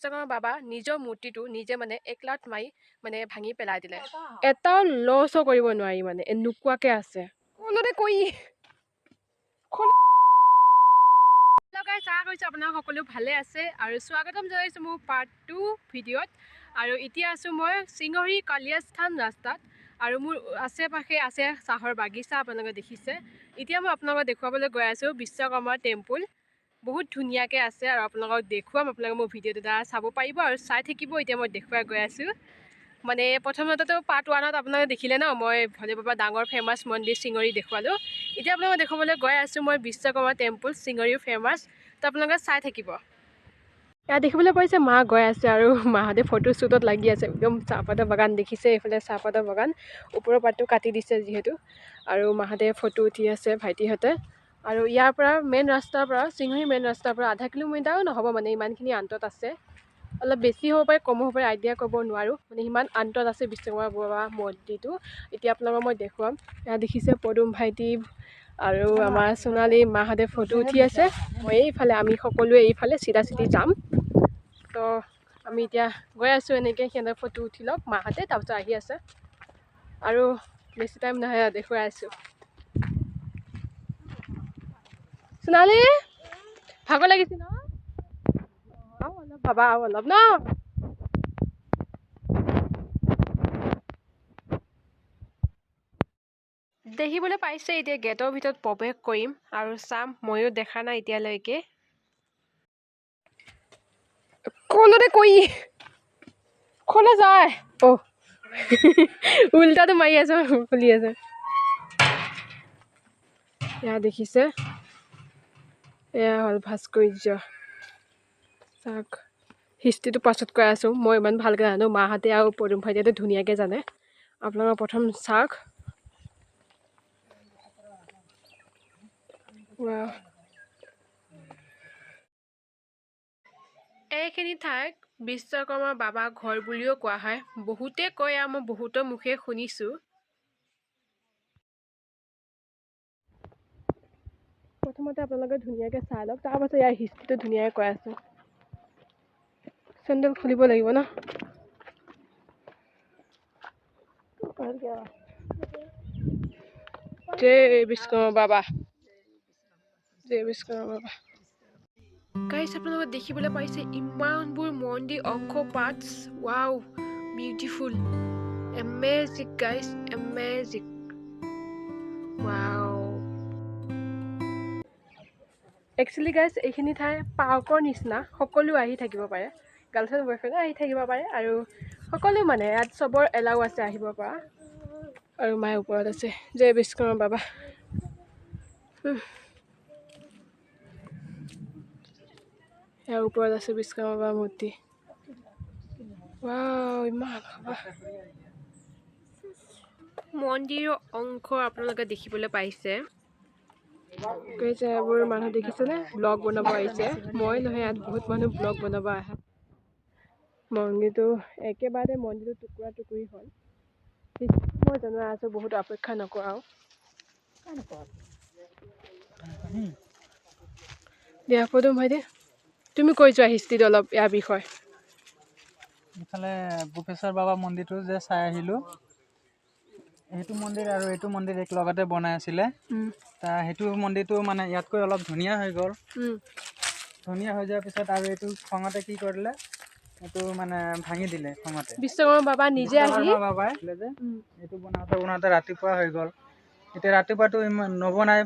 বিশ্বকৰ্মা বাবা নিজৰ মূৰ্তিটো নিজে মানে একলাট মাৰি মানে ভাঙি পেলাই দিলে। এটাও লছো কৰিব নোৱাৰি মানে এনেকুৱাকে আছে। কোনোতে কৈ আপোনাৰ সকলো ভালে আছে আৰু স্বাগতম জনাইছো মোৰ part-2 ভিডিঅ'ত। আৰু এতিয়া আছো মই সিংহৰী কালিয়াস্থান ৰাস্তাত আৰু মোৰ আছে পাশে আছে চাহৰ বাগিচা আপোনালোকে দেখিছে। এতিয়া মই আপোনালোকক দেখুৱাবলৈ গৈ আছো বিশ্বকৰ্মা টেম্পল। বহুত ধুনীয়াকে আছে আৰু আপোনালোকক দেখুৱাম। আপোনালোকে মোৰ ভিডিঅ'টো দ্বাৰা চাব পাৰিব আৰু চাই থাকিব। এতিয়া মই দেখুৱাই গৈ আছো মানে প্ৰথমতেতো part-1ত আপোনালোকে দেখিলে ন মই ভলে বাবা ডাঙৰ ফেমাছ মন্দিৰ সিংহৰী দেখুৱালো। এতিয়া আপোনালোকক দেখুৱাবলৈ গৈ আছো মই বিশ্বকৰ্মা টেম্পল সিংহৰীৰ ফেমাছ। তো আপোনালোকে চাই থাকিব। ইয়াত দেখিবলৈ পাইছে মা গৈ আছে আৰু মাহঁতে ফটো শ্বুটত লাগি আছে। একদম চাহপাতৰ বাগান দেখিছে, এইফালে চাহপাতৰ বাগান ওপৰৰ পাতটো কাটি দিছে যিহেতু, আৰু মাহঁতে ফটো উঠি আছে ভাইটিহঁতে। আৰু ইয়াৰ পৰা মেইন ৰাস্তাৰ পৰা সিংহৰী মেইন ৰাস্তাৰ পৰা আধা কিলোমিটাৰো নহ'ব মানে ইমানখিনি আন্তত আছে। অলপ বেছি হ'ব পাৰে কম হ'ব পাৰে আইডিয়া কৰিব নোৱাৰোঁ, মানে ইমান আন্তত আছে বিশ্বকৰ্মা বাবা মন্দিৰটো। এতিয়া আপোনালোকক মই দেখুৱাম। ইয়াত দেখিছে পদুম ভাইটি আৰু আমাৰ সোণালী মাহঁতে ফটো উঠি আছে। মই এইফালে আমি সকলোৱে এইফালে চিধা চিধি যাম। তো আমি এতিয়া গৈ আছোঁ এনেকৈ, সিহঁতে ফটো উঠি লওক মাহঁতে, তাৰপিছত আহি আছে আৰু বেছি টাইম নহয় দেখুৱাই আছোঁ। সোণালী ভাগৰ লাগিছে ন? আৰু অলপ ভাবা আৰু অলপ ন? দেখিবলৈ পাইছে এতিয়া গেটৰ ভিতৰত প্ৰৱেশ কৰিম আৰু চাম। ময়ো দেখা নাই এতিয়ালৈকে। কোনোতে কৈ খোলা যায় উল্টাটো মাৰি আছে, খুলি আছে। এয়া দেখিছে, এয়া হ'ল ভাস্কৰ্য। চাওক হিষ্ট্ৰীটো পাছত কৈ আছোঁ, মই ইমান ভালকৈ জানো, মাহঁতে আৰু পদুম ভাইটিহঁতে ধুনীয়াকৈ জানে। আপোনালোকে প্ৰথম চাওক। এইখিনি ঠাইক বিশ্বকৰ্মা বাবা ঘৰ বুলিও কোৱা হয়। বহুতে কয় আৰু মই বহুতৰ মুখে শুনিছোঁ। প্ৰথমতে আপোনালোকে ধুনীয়াকৈ চাই লওক, তাৰপাছত ইয়াৰ হিষ্ট্ৰীটো ধুনীয়াকৈ কৈ আছোঁ। চেণ্ডেল খুলিব লাগিব ন? জয় বিশ্বকৰ্মা বাবা, জয় বিশ্বকৰ্মা বাবা। গাইছ আপোনালোকে দেখিবলৈ পাইছে ইমানবোৰ মন্দিৰ অংশ পাৰ্টছ। ৱাও, বিউটিফুল, এমেজিক গাইছ, এমেজিক। ৱাও, একচুৱেলি গাইছ এইখিনি ঠাই পাৰ্কৰ নিচিনা, সকলো আহি থাকিব পাৰে। গাৰ্লছ এণ্ড বয়ফ্ৰেণ্ডো আহি থাকিব পাৰে আৰু সকলো মানে ইয়াত চবৰ এলাও আছে আহিব পৰা। আৰু মায়ে ওপৰত আছে। জয় বিশ্বকৰ্মা বাবা। ইয়াৰ ওপৰত আছে বিশ্বকৰ্মা বাবা মূৰ্তি। ৱাও, ইমান মন্দিৰৰ অংশ আপোনালোকে দেখিবলৈ পাইছে। কৈছে এইবোৰ মানুহ দেখিছেনে ব্লগ বনাব আহিছে। মই নহয়, ইয়াত বহুত মানুহ ব্লগ বনাব আহে। মন্দিৰটো একেবাৰে মন্দিৰটো টুকুৰা টুকুৰি হ'ল। মই জনাই আছোঁ, বহুত অপেক্ষা নকৰাও। দিয়া পদুম ভাইটি, তুমি কৈ যোৱা হিষ্ট্ৰীটো অলপ ইয়াৰ বিষয়ে। ইফালে গোপেশ্বৰ বাবা মন্দিৰটো যে চাই আহিলোঁ, সেইটো মন্দিৰ আৰু এইটো মন্দিৰ এক লগতে বনাই আছিলে। সেইটো মন্দিৰটো মানে ইয়াতকৈ অলপ ধুনীয়া হৈ গ'ল। ধুনীয়া হৈ যোৱাৰ পিছত আৰু এইটো খঙতে কি কৰিলে, এইটো মানে ভাঙি দিলে খঙতে। বিশ্বকৰ্মা বাবা নিজে আহি বাবাই যে এইটো বনাওঁতে ৰাতিপুৱা হৈ গ'ল। এতিয়া ৰাতিপুৱাটো ইমান নবনাই,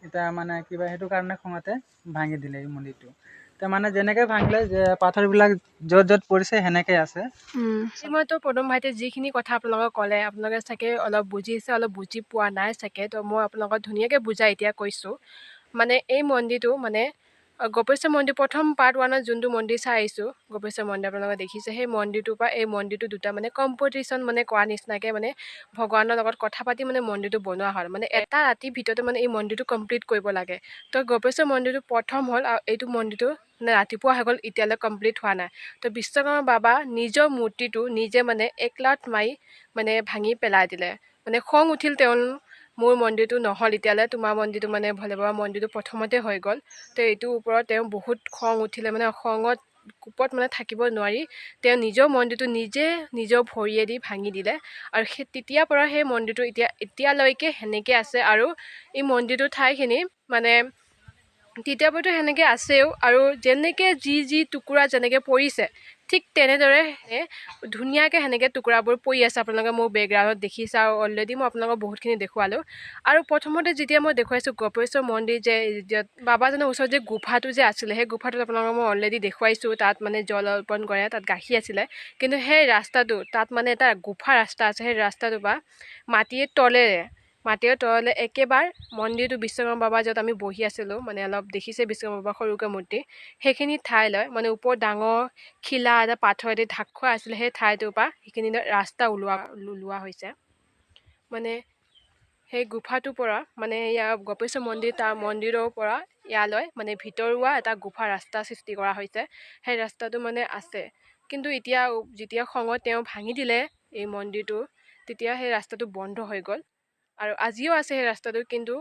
এতিয়া মানে কিবা সেইটো কাৰণে খঙতে ভাঙি দিলে এই মন্দিৰটো। এতিয়া মানে যেনেকৈ ভাঙিলে, যে পাথৰবিলাক য'ত য'ত পৰিছে সেনেকৈ আছে। মইতো পদুম ভাইটিয়ে যিখিনি কথা আপোনালোকক ক'লে, আপোনালোকে চাগে অলপ বুজিছে, অলপ বুজি পোৱা নাই চাগে। তো মই আপোনালোকক ধুনীয়াকৈ বুজাই এতিয়া কৈছোঁ। মানে এই মন্দিৰটো মানে গোপেশ্বৰ মন্দিৰ, প্ৰথম part-1ত যোনটো মন্দিৰ চাই আহিছোঁ গোপেশ্বৰ মন্দিৰ আপোনালোকে দেখিছে, সেই মন্দিৰটোৰ পৰা এই মন্দিৰটো দুটা মানে কম্পিটিশ্যন মানে কৰা নিচিনাকৈ মানে ভগৱানৰ লগত কথা পাতি মানে মন্দিৰটো বনোৱা হ'ল। মানে এটা ৰাতিৰ ভিতৰতে মানে এই মন্দিৰটো কমপ্লিট কৰিব লাগে। তো গোপেশ্বৰ মন্দিৰটো প্ৰথম হ'ল আৰু এইটো মন্দিৰটো মানে ৰাতিপুৱা হৈ গ'ল, এতিয়ালৈ কমপ্লিট হোৱা নাই। তো বিশ্বকৰ্মা বাবা নিজৰ মূৰ্তিটো নিজে মানে একলাট মাৰি মানে ভাঙি পেলাই দিলে। মানে খং উঠিল তেওঁ, মোৰ মন্দিৰটো নহ'ল এতিয়ালৈ, তোমাৰ মন্দিৰটো মানে ভোলে বাবা মন্দিৰটো প্ৰথমতে হৈ গ'ল। তো এইটোৰ ওপৰত তেওঁ বহুত খং উঠিলে, মানে খঙত কোপত মানে থাকিব নোৱাৰি তেওঁ নিজৰ মন্দিৰটো নিজে নিজৰ ভৰিয়েদি ভাঙি দিলে আৰু তেতিয়াৰ পৰা সেই মন্দিৰটো এতিয়ালৈকে সেনেকৈ আছে আৰু এই মন্দিৰটোৰ ঠাইখিনি মানে তেতিয়াৰ পৰাতো সেনেকৈ আছেও আৰু যেনেকৈ যি টুকুৰা যেনেকৈ পৰিছে ঠিক তেনেদৰে ধুনীয়াকৈ সেনেকৈ টুকুৰাবোৰ পৰি আছে আপোনালোকে মোৰ বেকগ্ৰাউণ্ডত দেখিছে আৰু অলৰেডি মই আপোনালোকক বহুতখিনি দেখুৱালোঁ আৰু প্ৰথমতে যেতিয়া মই দেখুৱাইছোঁ গপেশ্বৰ মন্দিৰ যে বাবাজনৰ ওচৰত যে গুফাটো যে আছিলে সেই গুফাটোত আপোনালোকক মই অলৰেডি দেখুৱাইছোঁ তাত মানে জল অৰ্পণ কৰে তাত গাখীৰ আছিলে কিন্তু সেই ৰাস্তাটো তাত মানে এটা গুফা ৰাস্তা আছে সেই ৰাস্তাটো বা মাটিৰ তলেৰে একেবাৰে মন্দিৰটো বিশ্বকৰ্মা বাবা য'ত আমি বহি আছিলোঁ মানে অলপ দেখিছে বিশ্বকৰ্মা বাবা সৰুকৈ মূৰ্তি সেইখিনি ঠাইলৈ মানে ওপৰত ডাঙৰ শিলা এটা পাথৰেদি ঢাক খোৱা আছিলে সেই ঠাইটোৰ পৰা সেইখিনি ৰাস্তা ওলোৱা হৈছে মানে সেই গুফাটোৰ পৰা মানে ইয়াৰ গপেশ্বৰ মন্দিৰ তাৰ মন্দিৰৰ পৰা ইয়ালৈ মানে ভিতৰুৱা এটা গুফা ৰাস্তা সৃষ্টি কৰা হৈছে সেই ৰাস্তাটো মানে আছে কিন্তু এতিয়া যেতিয়া খঙত তেওঁ ভাঙি দিলে এই মন্দিৰটো তেতিয়া সেই ৰাস্তাটো বন্ধ হৈ গ'ল আৰু আজিও আছে সেই ৰাস্তাটো কিন্তু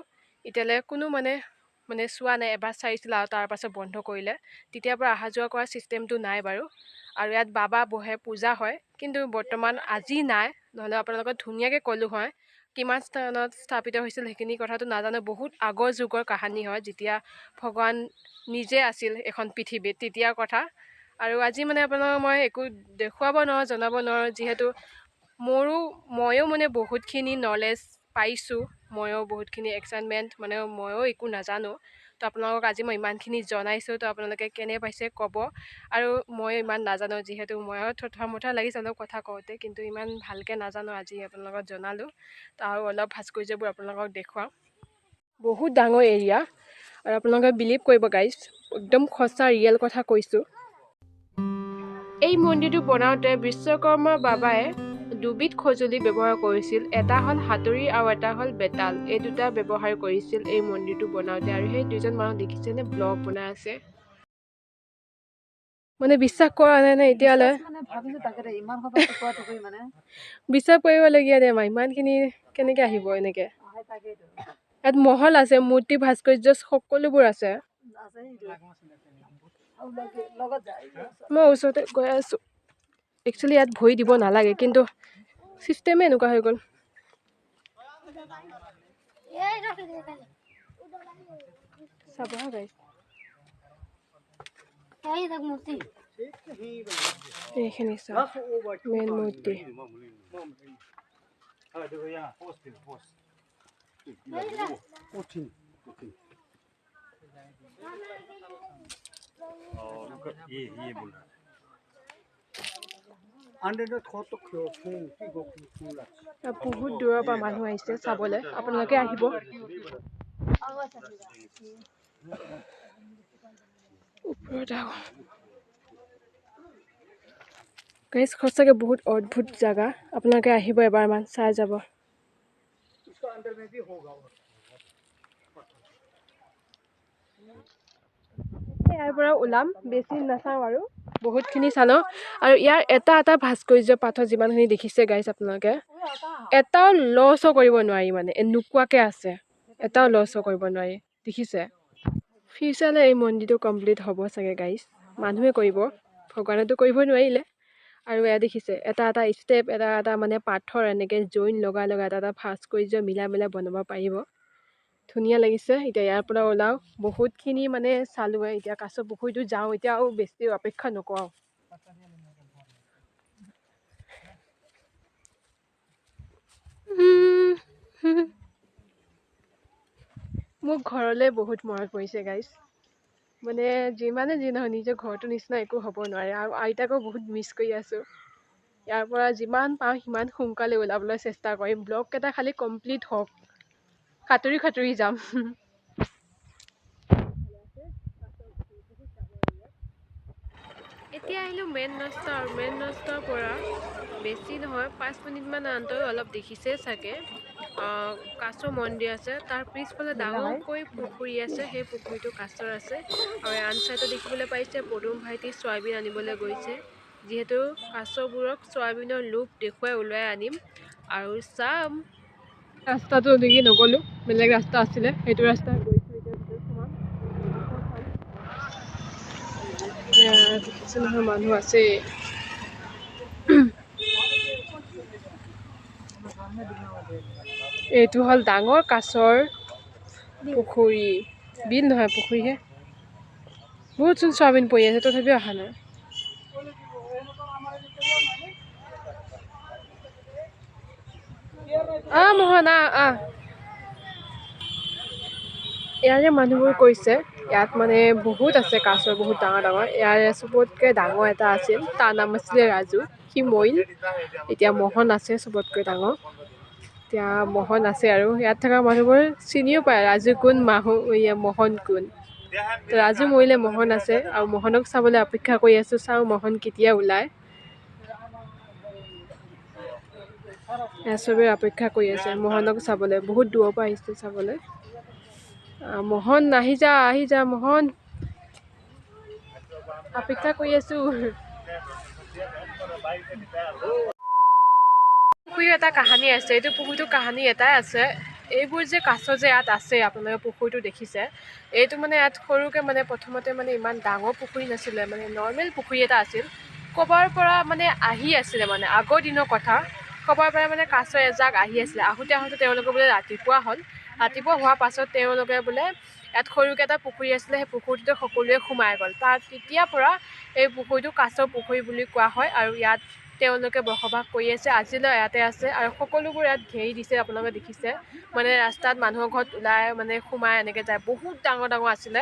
এতিয়ালৈ কোনো মানে চোৱা নাই এবাৰ চাইছিল আৰু তাৰ পাছত বন্ধ কৰিলে তেতিয়াৰ পৰা অহা যোৱা কৰা ছিষ্টেমটো নাই বাৰু আৰু ইয়াত বাবা বহে পূজা হয় কিন্তু বৰ্তমান আজি নাই নহ'লে আপোনালোকক ধুনীয়াকৈ ক'লোঁ হয় কিমান স্থানত স্থাপিত হৈছিল সেইখিনি কথাটো নাজানো বহুত আগৰ যুগৰ কাহিনী হয় যেতিয়া ভগৱান নিজে আছিল এখন পৃথিৱীত তেতিয়াৰ কথা আৰু আজি মানে আপোনালোকক মই একো দেখুৱাব নোৱাৰোঁ জনাব নোৱাৰোঁ যিহেতু ময়ো মানে বহুতখিনি নলেজ পাইছোঁ ময়ো বহুতখিনি এক্সাইটমেণ্ট মানে ময়ো একো নাজানো তো আপোনালোকক আজি মই ইমানখিনি জনাইছোঁ তো আপোনালোকে কেনে পাইছে ক'ব আৰু মই ইমান নাজানো যিহেতু ময়ো থমথা লাগিছে অলপ কথা কওঁতে কিন্তু ইমান ভালকৈ নাজানো আজি আপোনালোকক জনালোঁ তো আৰু অলপ ভাস্কৰ্যবোৰ আপোনালোকক দেখুৱাওঁ বহুত ডাঙৰ এৰিয়া আৰু আপোনালোকে বিলিভ কৰিব গাইজ একদম সঁচা ৰিয়েল কথা কৈছোঁ এই মন্দিৰটো বনাওঁতে বিশ্বকৰ্মা বাবাই দুবিধ সঁজুলি ব্যৱহাৰ কৰিছিল এটা হ'ল হাতুৰি আৰু এটা হ'ল বেতাল এই দুটা ব্যৱহাৰ কৰিছিল এই মন্দিৰটো বনাওঁতে আৰু সেই দুজন মানুহ দেখিছেনে ব্লগ বনাই আছে মানে বিশ্বাস কৰা নাই নে এতিয়ালৈ বিশ্বাস কৰিবলগীয়া দে আমাৰ ইমানখিনি কেনেকৈ আহিব এনেকৈ ইয়াত মহল আছে মূৰ্তি ভাস্কৰ্য সকলোবোৰ আছে মই ওচৰতে গৈ আছোঁ একচুৱেলি ইয়াত ভৰি দিব নালাগে কিন্তু চিষ্টেমে এনেকুৱা হৈ গ'ল চাব গাইছ এইখিনি চাওক মেইন মূৰ্তি বহুত দূৰৰ পৰা মানুহ আহিছে চাবলৈ আপোনালোকে আহিব ওপৰত গাইজ সঁচাকৈ বহুত অদ্ভুত জেগা আপোনালোকে আহিব এবাৰমান চাই যাব ইয়াৰ পৰা ওলাম বেছি নাচাওঁ আৰু বহুতখিনি চালোঁ আৰু ইয়াৰ এটা ভাস্কৰ্য পাথৰ যিমানখিনি দেখিছে গাইজ আপোনালোকে এটাও লছো কৰিব নোৱাৰি মানে এনেকুৱাকৈ আছে এটাও লছো কৰিব নোৱাৰি দেখিছে ফিউচাৰলৈ এই মন্দিৰটো কমপ্লিট হ'ব চাগে গাইজ মানুহে কৰিব ভগৱানেতো কৰিব নোৱাৰিলে আৰু এয়া দেখিছে এটা ষ্টেপ এটা মানে পাথৰ এনেকৈ জইন লগাই এটা ভাস্কৰ্য মিলাই বনাব পাৰিব ধুনীয়া লাগিছে এতিয়া ইয়াৰ পৰা ওলাওঁ বহুতখিনি মানে চালোঁৱে এতিয়া কাছ পুখুৰীটো যাওঁ এতিয়া আৰু বেছি অপেক্ষা নকৰোঁ মোক ঘৰলৈ বহুত মনত পৰিছে গাইজ মানে যিমানে যি নহয় নিজৰ ঘৰটোৰ নিচিনা একো হ'ব নোৱাৰে আৰু আইতাকো বহুত মিছ কৰি আছোঁ ইয়াৰ পৰা যিমান পাওঁ সিমান সোনকালে ওলাবলৈ চেষ্টা কৰিম ব্লগকেইটা খালি কমপ্লিট হওক সাঁতুৰি যাম এতিয়া আহিলোঁ মেইন ৰাস্তাৰ পৰা বেছি নহয় 5 মিনিটমান আনটো অলপ দেখিছে চাগে কাছ মন্দিৰ আছে তাৰ পিছফালে ডাঙৰকৈ পুখুৰী আছে সেই পুখুৰীটো কাছৰ আছে আৰু আন চাইডে দেখিবলৈ পাইছে পদুম ভাইটি চয়াবিন আনিবলৈ গৈছে যিহেতু কাছবোৰক চয়াবিনৰ লোভ দেখুৱাই ওলাই আনিম আৰু চাম ৰাস্তাটো দেখি নগ'লোঁ বেলেগ ৰাস্তা আছিলে সেইটো ৰাস্তা গৈছোঁ এতিয়া ভিতৰত সোমাম দেখিছে নহয় মানুহ আছে এইটো হ'ল ডাঙৰ কাছৰ পুখুৰী বিল নহয় পুখুৰীহে বহুত চোন চয়াবিন পৰি আছে তথাপিও অহা নাই মোহন ইয়াৰে মানুহবোৰ কৈছে ইয়াত মানে বহুত আছে কাছ বহুত ডাঙৰ ডাঙৰ ইয়াৰে চবতকৈ ডাঙৰ এটা আছিল তাৰ নাম আছিলে ৰাজু সি মৰিল এতিয়া মোহন আছে চবতকৈ ডাঙৰ এতিয়া মোহন আছে আৰু ইয়াত থকা মানুহবোৰ চিনিও পায় ৰাজু কোন মোহন কোন ৰাজু মৰিলে মোহন আছে আৰু মোহনক চাবলৈ অপেক্ষা কৰি আছো চাওঁ মোহন কেতিয়া ওলায় চবেই অপেক্ষা কৰি আছে মোহনক চাবলৈ বহুত দূৰৰ পৰা আহিছে চাবলৈ মোহন আহি যা মোহন অপেক্ষা কৰি আছো পুখুৰীৰ এটা কাহানী আছে এইটো পুখুৰীটো কাহানী এটাই আছে এইবোৰ যে কাছ যে ইয়াত আছে আপোনালোকে পুখুৰীটো দেখিছে এইটো মানে ইয়াত সৰুকৈ মানে প্ৰথমতে মানে ইমান ডাঙৰ পুখুৰী নাছিলে মানে নৰ্মেল পুখুৰী এটা আছিল ক'ৰবাৰ পৰা মানে আহি আছিলে মানে আগৰ দিনৰ কথা ক'ৰবাৰ পৰা মানে কাছ এজাক আহি আছিলে আহোঁতে তেওঁলোকে বোলে ৰাতিপুৱা হ'ল ৰাতিপুৱা হোৱাৰ পাছত তেওঁলোকে বোলে ইয়াত সৰুকৈ এটা পুখুৰী আছিলে সেই পুখুৰীটোতে সকলোৱে সোমাই গ'ল তেতিয়াৰ পৰা এই পুখুৰীটো কাছৰ পুখুৰী বুলি কোৱা হয় আৰু ইয়াত তেওঁলোকে বসবাস কৰি আছে আজিলৈ ইয়াতে আছে আৰু সকলোবোৰ ইয়াত ঘেৰি দিছে আপোনালোকে দেখিছে মানে ৰাস্তাত মানুহৰ ঘৰত ওলাই মানে সোমাই এনেকৈ যায় বহুত ডাঙৰ ডাঙৰ আছিলে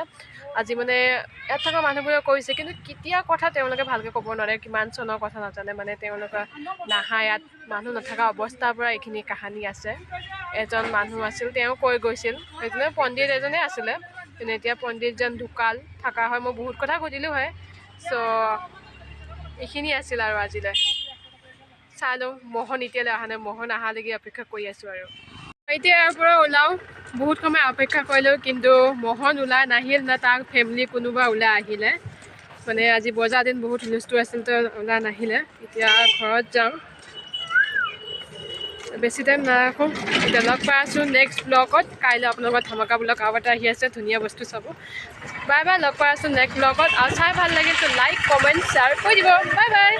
আজি মানে ইয়াত থকা মানুহবোৰে কৈছে কিন্তু কেতিয়া কথা তেওঁলোকে ভালকৈ ক'ব নোৱাৰে কিমান চনৰ কথা নাজানে মানে তেওঁলোকে নাহা ইয়াত মানুহ নথকা অৱস্থাৰ পৰা এইখিনি কাহানী আছে এজন মানুহ আছিল তেওঁ কৈ গৈছিল সেইজনে পণ্ডিত এজনে আছিলে কিন্তু এতিয়া পণ্ডিতজন ঢুকাল থকা হয় মই বহুত কথা সুধিলোঁ হয় চ' এইখিনি আছিল আৰু আজিলৈ চাই লওঁ মোহন এতিয়ালৈ অহা নাই মোহন অহালৈকে অপেক্ষা কৰি আছোঁ আৰু এতিয়া ইয়াৰ পৰা ওলাওঁ বহুত সময় অপেক্ষা কৰিলোঁ কিন্তু মোহন ওলাই নাহিল না তাৰ ফেমিলি কোনোবা ওলাই আহিলে মানে আজি বজাৰ দিন বহুত হুলস্থুল আছিল তো ওলাই নাহিলে এতিয়া ঘৰত যাওঁ বেছি টাইম নাৰাখোঁ এতিয়া লগ পাই আছোঁ নেক্সট ব্লগত কাইলৈ আপোনালোকৰ ধামাকা ব্লগ আৰু এটা আহি আছে ধুনীয়া বস্তু চাব বাই বাই লগ পাই আছোঁ নেক্সট ব্লগত আৰু চাই ভাল লাগিল তো লাইক কমেণ্ট শ্বেয়াৰ কৰি দিব বাই বাই